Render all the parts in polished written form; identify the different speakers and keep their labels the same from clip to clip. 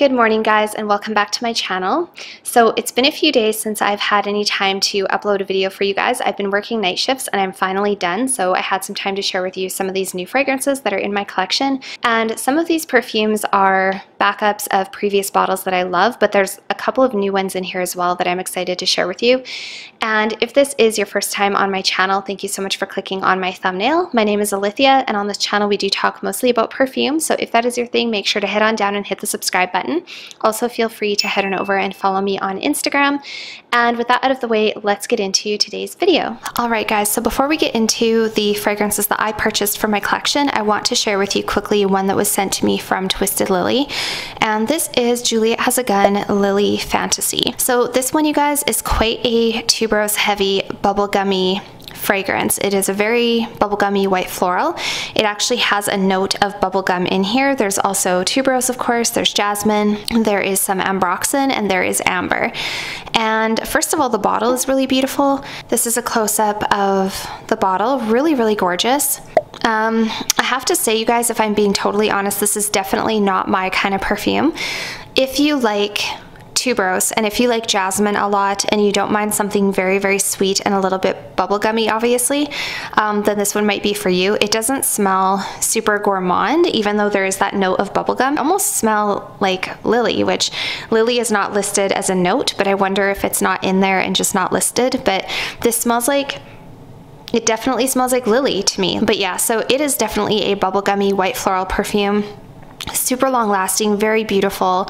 Speaker 1: Good morning, guys, and welcome back to my channel. So it's been a few days since I've had any time to upload a video for you guys. I've been working night shifts and I'm finally done, so I had some time to share with you some of these new fragrances that are in my collection. And some of these perfumes are backups of previous bottles that I love, but there's a couple of new ones in here as well that I'm excited to share with you. And if this is your first time on my channel, thank you so much for clicking on my thumbnail. My name is Alithia, and on this channel we do talk mostly about perfume, so if that is your thing, make sure to head on down and hit the subscribe button. Also, feel free to head on over and follow me on Instagram. And with that out of the way, let's get into today's video. Alright guys, so before we get into the fragrances that I purchased for my collection, I want to share with you quickly one that was sent to me from Twisted Lily. And this is Juliet Has a Gun Lily Fantasy. So this one, you guys, is quite a tuberose heavy bubblegummy fragrance. It is a very bubblegummy white floral. It actually has a note of bubblegum in here. There's also tuberose, of course, there's jasmine, there is some ambroxan, and there is amber. And first of all, the bottle is really beautiful. This is a close-up of the bottle. Really, really gorgeous. I have to say, you guys, if I'm being totally honest, this is definitely not my kind of perfume. If you like tuberose and if you like jasmine a lot and you don't mind something very, very sweet and a little bit bubblegummy, obviously, then this one might be for you. It doesn't smell super gourmand, even though there is that note of bubblegum. Almost smell like Lily, which Lily is not listed as a note, but I wonder if it's not in there and just not listed. But this smells like, it definitely smells like Lily to me. But yeah, so it is definitely a bubblegummy white floral perfume. Super long lasting, very beautiful,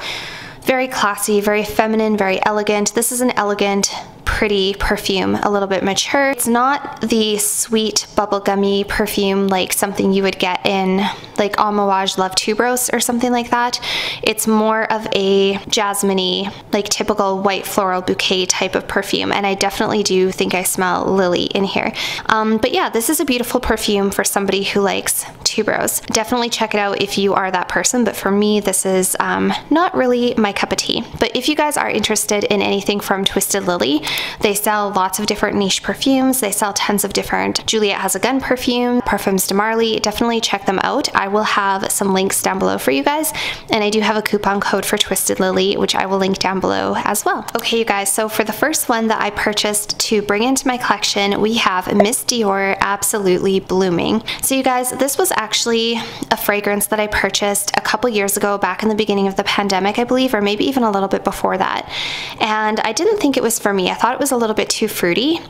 Speaker 1: very classy, very feminine, very elegant. This is an elegant, pretty perfume, a little bit mature. It's not the sweet bubblegummy perfume like something you would get in like Amouage Love Tuberose or something like that. It's more of a jasmine-y, like typical white floral bouquet type of perfume, and I definitely do think I smell Lily in here. But yeah, this is a beautiful perfume for somebody who likes tuberose. Definitely check it out if you are that person, but for me, this is not really my cup of tea. But if you guys are interested in anything from Twisted Lily, they sell lots of different niche perfumes. They sell tons of different Juliet Has a Gun perfume, Perfumes de Marly. Definitely check them out. I will have some links down below for you guys, and I do have a coupon code for Twisted Lily, which I will link down below as well. Okay, you guys, so for the first one that I purchased to bring into my collection, we have Miss Dior Absolutely Blooming. So you guys, this was actually a fragrance that I purchased a couple years ago, back in the beginning of the pandemic, I believe, or maybe even a little bit before that. And I didn't think it was for me. I thought it was a little bit too fruity.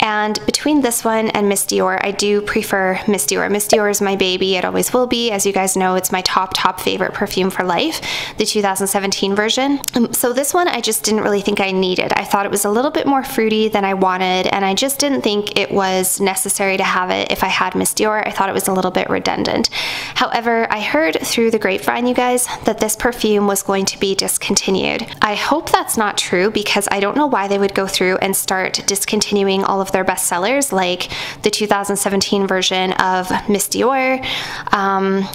Speaker 1: And between this one and Miss Dior, I do prefer Miss Dior. Miss Dior is my baby. It always will be. As you guys know, it's my top favorite perfume for life, the 2017 version. So this one I just didn't really think I needed. I thought it was a little bit more fruity than I wanted, and I just didn't think it was necessary to have it if I had Miss Dior. I thought it was a little bit redundant. However, I heard through the grapevine, you guys, that this perfume was going to be discontinued. I hope that's not true, because I don't know why they would go through and start discontinuing all of their bestsellers, like the 2017 version of Miss Dior.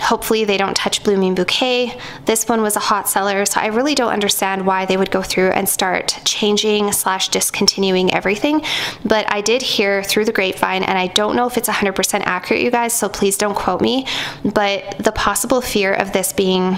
Speaker 1: Hopefully they don't touch Blooming Bouquet. This one was a hot seller, so I really don't understand why they would go through and start changing / discontinuing everything. But I did hear through the grapevine, and I don't know if it's 100% accurate, you guys, so please don't quote me, but the possible fear of this being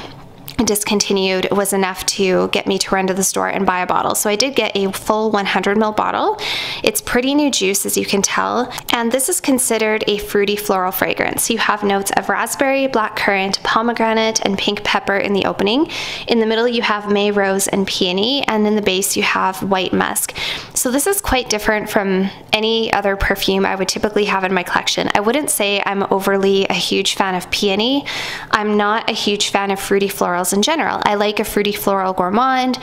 Speaker 1: discontinued was enough to get me to run to the store and buy a bottle. So I did get a full 100 ml bottle. It's pretty new juice, as you can tell, and this is considered a fruity floral fragrance. You have notes of raspberry, blackcurrant, pomegranate, and pink pepper in the opening. In the middle you have May, rose, and peony, and in the base you have white musk. So this is quite different from any other perfume I would typically have in my collection. I wouldn't say I'm overly a huge fan of peony. I'm not a huge fan of fruity florals in general. I like a fruity floral gourmand.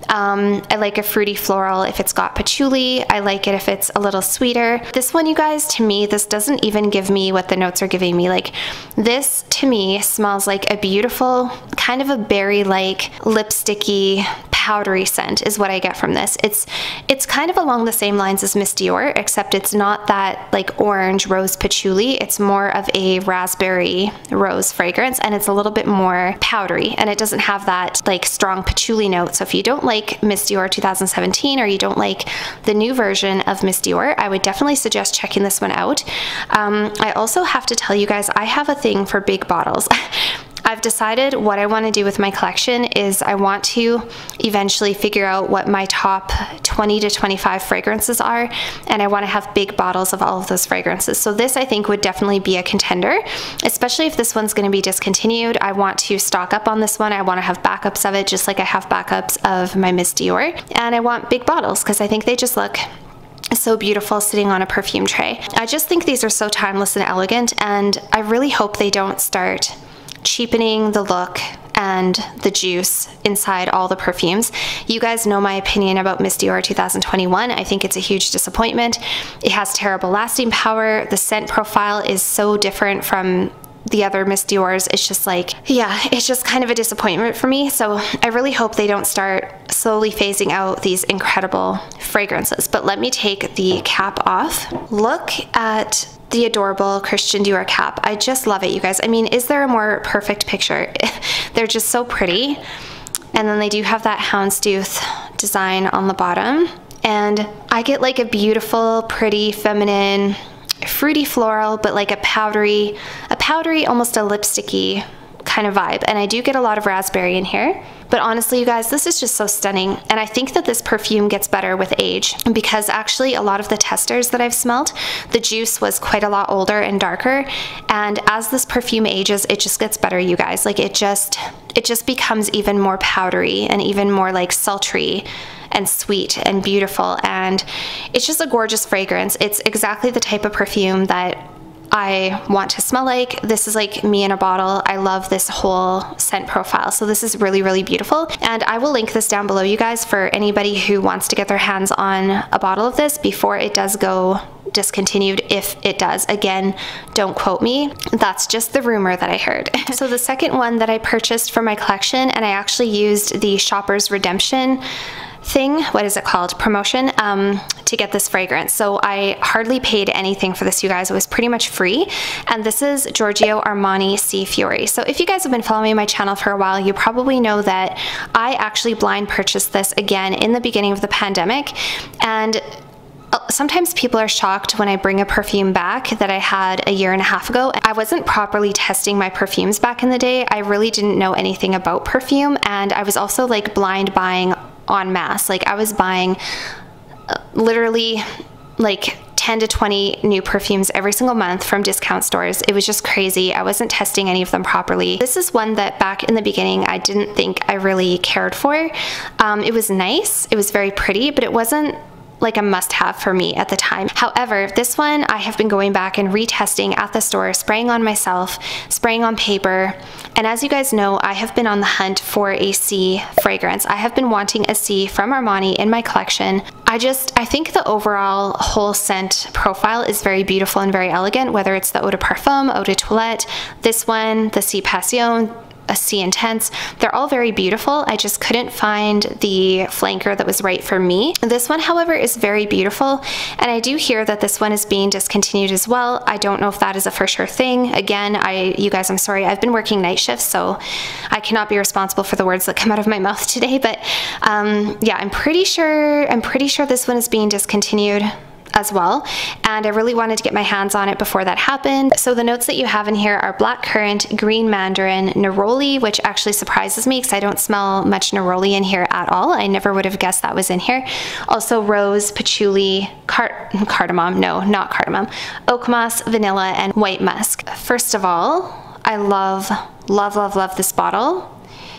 Speaker 1: I like a fruity floral if it's got patchouli. I like it if it's a little sweeter. This one, you guys, to me, this doesn't even give me what the notes are giving me. Like, this to me smells like a beautiful, kind of a berry-like, lipsticky, powdery scent is what I get from this. It's kind of along the same lines as Miss Dior, except it's not that like orange rose patchouli. It's more of a raspberry rose fragrance, and it's a little bit more powdery, and it doesn't have that like strong patchouli note. So if you don't like Miss Dior 2017, or you don't like the new version of Miss Dior, I would definitely suggest checking this one out. I also have to tell you guys, I have a thing for big bottles. I've decided what I want to do with my collection is I want to eventually figure out what my top 20 to 25 fragrances are, and I want to have big bottles of all of those fragrances. So this, I think, would definitely be a contender, especially if this one's going to be discontinued. I want to stock up on this one. I want to have backups of it, just like I have backups of my Miss Dior, and I want big bottles because I think they just look so beautiful sitting on a perfume tray. I just think these are so timeless and elegant, and I really hope they don't start cheapening the look and the juice inside all the perfumes. You guys know my opinion about Miss Dior 2021. I think it's a huge disappointment. It has terrible lasting power. The scent profile is so different from the other Miss Dior's. It's just like, yeah, it's just kind of a disappointment for me. So I really hope they don't start slowly phasing out these incredible fragrances. But let me take the cap off. Look at the adorable Christian Dior cap. I just love it, you guys. I mean, is there a more perfect picture? They're just so pretty. And then they do have that houndstooth design on the bottom. And I get like a beautiful, pretty, feminine, fruity floral, but like a powdery, almost a lipsticky kind of vibe. And I do get a lot of raspberry in here. But honestly, you guys, this is just so stunning. And I think that this perfume gets better with age, because actually a lot of the testers that I've smelled, the juice was quite a lot older and darker. And as this perfume ages, it just gets better, you guys. Like it just becomes even more powdery and even more like sultry and sweet and beautiful. And it's just a gorgeous fragrance. It's exactly the type of perfume that I want to smell like. This is like me in a bottle. I love this whole scent profile. So this is really, really beautiful. And I will link this down below, you guys, for anybody who wants to get their hands on a bottle of this before it does go discontinued, if it does. Again, don't quote me. That's just the rumor that I heard. So the second one that I purchased for my collection, and I actually used the Shoppers Redemption thing, what is it called, promotion, to get this fragrance. So I hardly paid anything for this, you guys. It was pretty much free. And this is Giorgio Armani C FIORI. So if you guys have been following my channel for a while, you probably know that I actually blind purchased this again in the beginning of the pandemic. And sometimes people are shocked when I bring a perfume back that I had a year and a half ago. I wasn't properly testing my perfumes back in the day. I really didn't know anything about perfume, and I was also like blind buying en masse. Like I was buying literally like 10 to 20 new perfumes every single month from discount stores. It was just crazy. I wasn't testing any of them properly. This is one that back in the beginning I didn't think I really cared for. It was nice, it was very pretty, but it wasn't like a must-have for me at the time. However, this one I have been going back and retesting at the store, spraying on myself, spraying on paper, and as you guys know, I have been on the hunt for a C fragrance. I have been wanting a C from Armani in my collection. I think the overall whole scent profile is very beautiful and very elegant, whether it's the Eau de Parfum, Eau de Toilette, this one, the C Passion, a C Intense. They're all very beautiful. I just couldn't find the flanker that was right for me. This one, however, is very beautiful, and I do hear that this one is being discontinued as well. I don't know if that is a for sure thing. Again, you guys, I'm sorry, I've been working night shifts, so I cannot be responsible for the words that come out of my mouth today, but yeah, I'm pretty sure this one is being discontinued as well, and I really wanted to get my hands on it before that happened. So the notes that you have in here are blackcurrant, green mandarin, neroli, which actually surprises me because I don't smell much neroli in here at all. I never would have guessed that was in here. Also rose, patchouli, cardamom, no, not cardamom, oak moss, vanilla, and white musk. First of all, I love this bottle.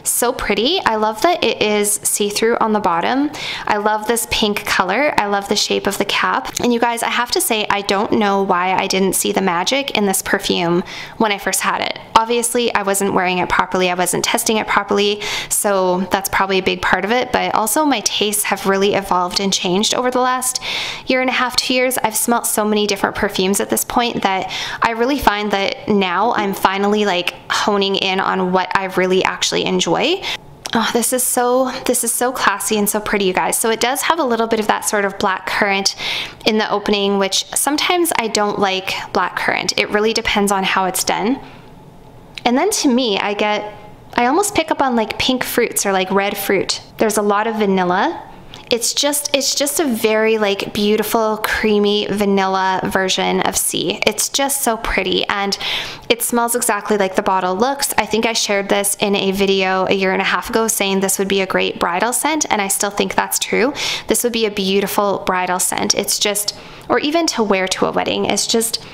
Speaker 1: So pretty. I love that it is see-through on the bottom. I love this pink color. I love the shape of the cap. And you guys, I have to say, I don't know why I didn't see the magic in this perfume when I first had it. Obviously, I wasn't wearing it properly. I wasn't testing it properly. So that's probably a big part of it. But also my tastes have really evolved and changed over the last year and a half, 2 years. I've smelled so many different perfumes at this point that I really find that now I'm finally like honing in on what I really actually enjoy. Oh, this is so classy and so pretty, you guys. So it does have a little bit of that sort of black currant in the opening, which sometimes I don't like black currant. It really depends on how it's done. And then to me, I almost pick up on like pink fruits or like red fruit. There's a lot of vanilla It's just a very like beautiful, creamy vanilla version of C. It's just so pretty, and it smells exactly like the bottle looks. I think I shared this in a video a year and a half ago saying this would be a great bridal scent, and I still think that's true. This would be a beautiful bridal scent. It's just, or even to wear to a wedding, it's just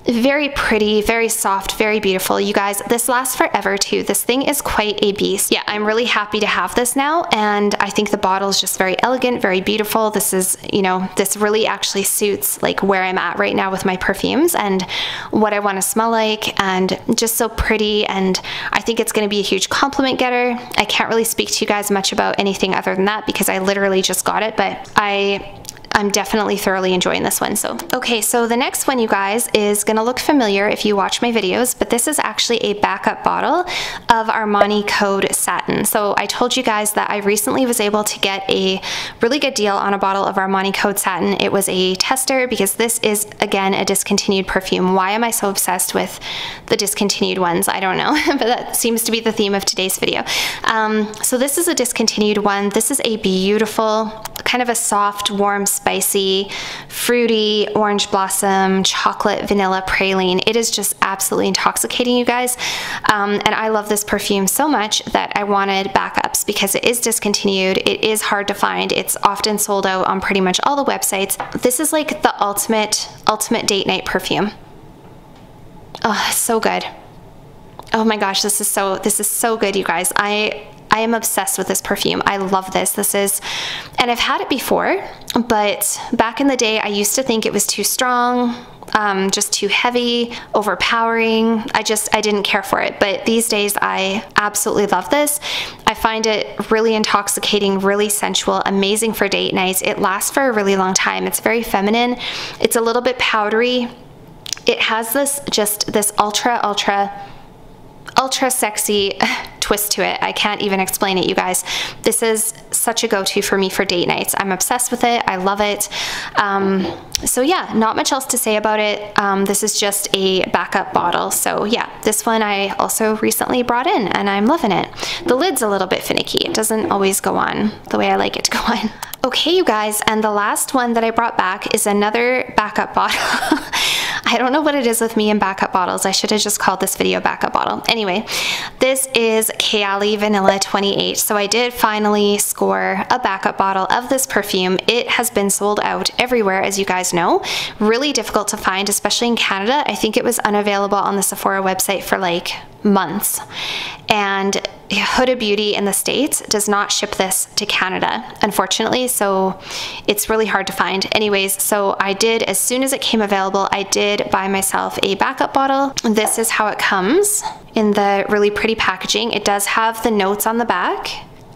Speaker 1: very pretty, very soft, very beautiful. You guys, this lasts forever too. This thing is quite a beast. Yeah, I'm really happy to have this now, and I think the bottle is just very elegant, very beautiful. This is, you know, this really actually suits like where I'm at right now with my perfumes and what I want to smell like, and just so pretty, and I think it's going to be a huge compliment getter. I can't really speak to you guys much about anything other than that because I literally just got it, but I'm definitely thoroughly enjoying this one. So, okay, so the next one, you guys, is gonna look familiar if you watch my videos, but this is actually a backup bottle of Armani Code Satin. So I told you guys that I recently was able to get a really good deal on a bottle of Armani Code Satin. It was a tester because this is, again, a discontinued perfume. Why am I so obsessed with the discontinued ones? I don't know, but that seems to be the theme of today's video. So this is a discontinued one. This is a beautiful, kind of a soft, warm, spicy, fruity, orange blossom, chocolate, vanilla praline. It is just absolutely intoxicating, you guys. And I love this perfume so much that I wanted backups because it is discontinued. It is hard to find. It's often sold out on pretty much all the websites. This is like the ultimate date night perfume. Oh, so good. Oh my gosh, this is so good, you guys. I am obsessed with this perfume. I love this. And I've had it before, but back in the day, I used to think it was too strong, just too heavy, overpowering. I didn't care for it. But these days, I absolutely love this. I find it really intoxicating, really sensual, amazing for date nights. It lasts for a really long time. It's very feminine. It's a little bit powdery. It has this ultra sexy twist to it. I can't even explain it, you guys. This is such a go-to for me for date nights. I'm obsessed with it. I love it. So yeah, not much else to say about it. This is just a backup bottle. So yeah, this one I also recently brought in and I'm loving it. The lid's a little bit finicky. It doesn't always go on the way I like it to go on. Okay, you guys, and the last one that I brought back is another backup bottle. I don't know what it is with me and backup bottles. I should have just called this video backup bottle. Anyway, this is KAYALI Vanilla 28. So I did finally score a backup bottle of this perfume. It has been sold out everywhere, as you guys know. Really difficult to find, especially in Canada. I think it was unavailable on the Sephora website for like months. And Huda Beauty in the States does not ship this to Canada, unfortunately, so it's really hard to find. Anyways, so I did, as soon as it came available, I did buy myself a backup bottle. This is how it comes in the really pretty packaging. It does have the notes on the back.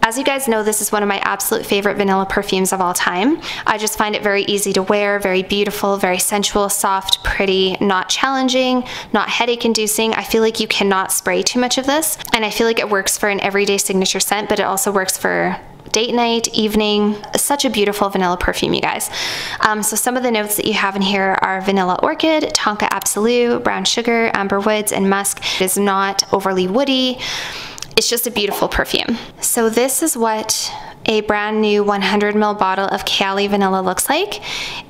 Speaker 1: As you guys know, this is one of my absolute favorite vanilla perfumes of all time. I just find it very easy to wear, very beautiful, very sensual, soft, pretty, not challenging, not headache inducing. I feel like you cannot spray too much of this, and I feel like it works for an everyday signature scent, but it also works for date night, evening. Such a beautiful vanilla perfume, you guys. So some of the notes that you have in here are vanilla orchid, tonka absolute, brown sugar, amber woods, and musk. It is not overly woody. It's just a beautiful perfume. So this is what a brand new 100 ml bottle of KAYALI Vanilla looks like.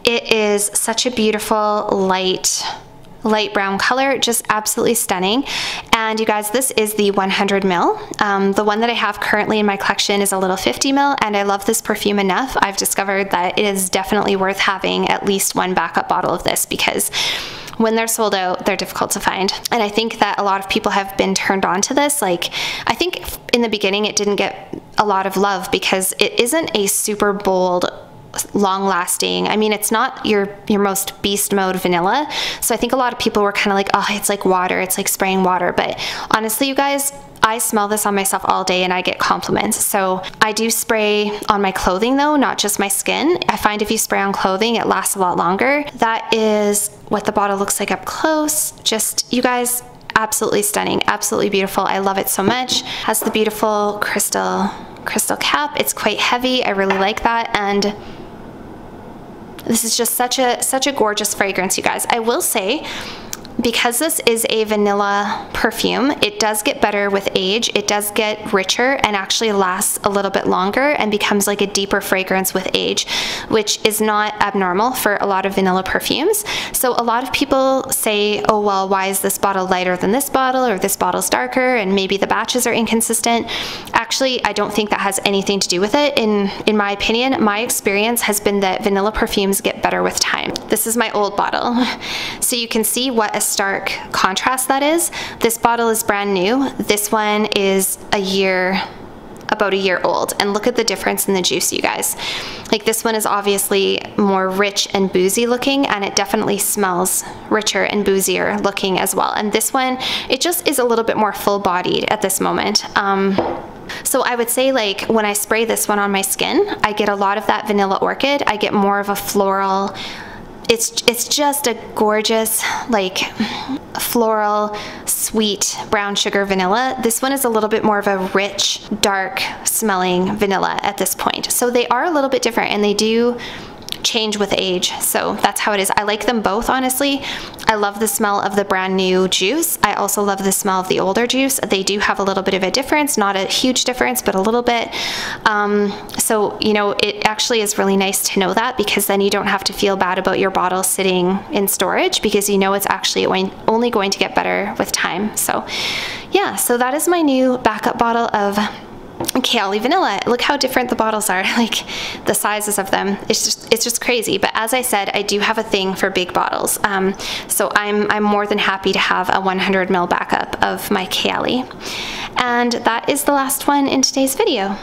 Speaker 1: It is such a beautiful light brown color, just absolutely stunning. And you guys, this is the 100 ml. The one that I have currently in my collection is a little 50 ml, and I love this perfume enough. I've discovered that it is definitely worth having at least one backup bottle of this because when they're sold out, they're difficult to find. And I think that a lot of people have been turned on to this. Like, I think in the beginning it didn't get a lot of love because it isn't a super bold, long-lasting, I mean, it's not your most beast mode vanilla. So I think a lot of people were kind of like, oh, it's like water, it's like spraying water. But honestly, you guys, I smell this on myself all day and I get compliments. So I do spray on my clothing though, not just my skin. I find if you spray on clothing, it lasts a lot longer. That is what the bottle looks like up close. Just, you guys, absolutely stunning, absolutely beautiful. I love it so much. Has the beautiful crystal cap. It's quite heavy. I really like that. And this is just such a gorgeous fragrance, you guys. I will say because this is a vanilla perfume, it does get better with age. It does get richer and actually lasts a little bit longer and becomes like a deeper fragrance with age, which is not abnormal for a lot of vanilla perfumes. So a lot of people say, oh, well, why is this bottle lighter than this bottle, or this bottle's darker, and maybe the batches are inconsistent. Actually, I don't think that has anything to do with it. In my opinion, my experience has been that vanilla perfumes get better with time. This is my old bottle. So you can see what a stark contrast that is. This bottle is brand new. This one is about a year old, and look at the difference in the juice, you guys. Like, this one is obviously more rich and boozy looking, and it definitely smells richer and boozier looking as well. And this one, it just is a little bit more full-bodied at this moment. So I would say, like, when I spray this one on my skin, I get a lot of that vanilla orchid. I get more of a floral. It's just a gorgeous, like, floral, sweet brown sugar vanilla. This one is a little bit more of a rich, dark smelling vanilla at this point. So they are a little bit different, and they do change with age. So that's how it is. I like them both, honestly. I love the smell of the brand new juice. I also love the smell of the older juice. They do have a little bit of a difference, not a huge difference, but a little bit. So, you know, it actually is really nice to know that, because then you don't have to feel bad about your bottle sitting in storage, because you know it's actually only going to get better with time. So yeah, so that is my new backup bottle of KAYALI vanilla. Look how different the bottles are, like the sizes of them. It's just crazy. But as I said, I do have a thing for big bottles. So I'm more than happy to have a 100 ml backup of my KAYALI. And that is the last one in today's video.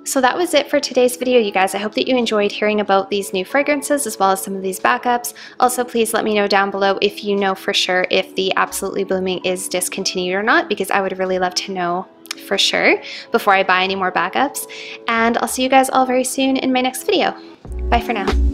Speaker 1: So that was it for today's video, you guys. I hope that you enjoyed hearing about these new fragrances as well as some of these backups. Also, please let me know down below if you know for sure if the Absolutely Blooming is discontinued or not, because I would really love to know for sure before I buy any more backups. And I'll see you guys all very soon in my next video. Bye for now.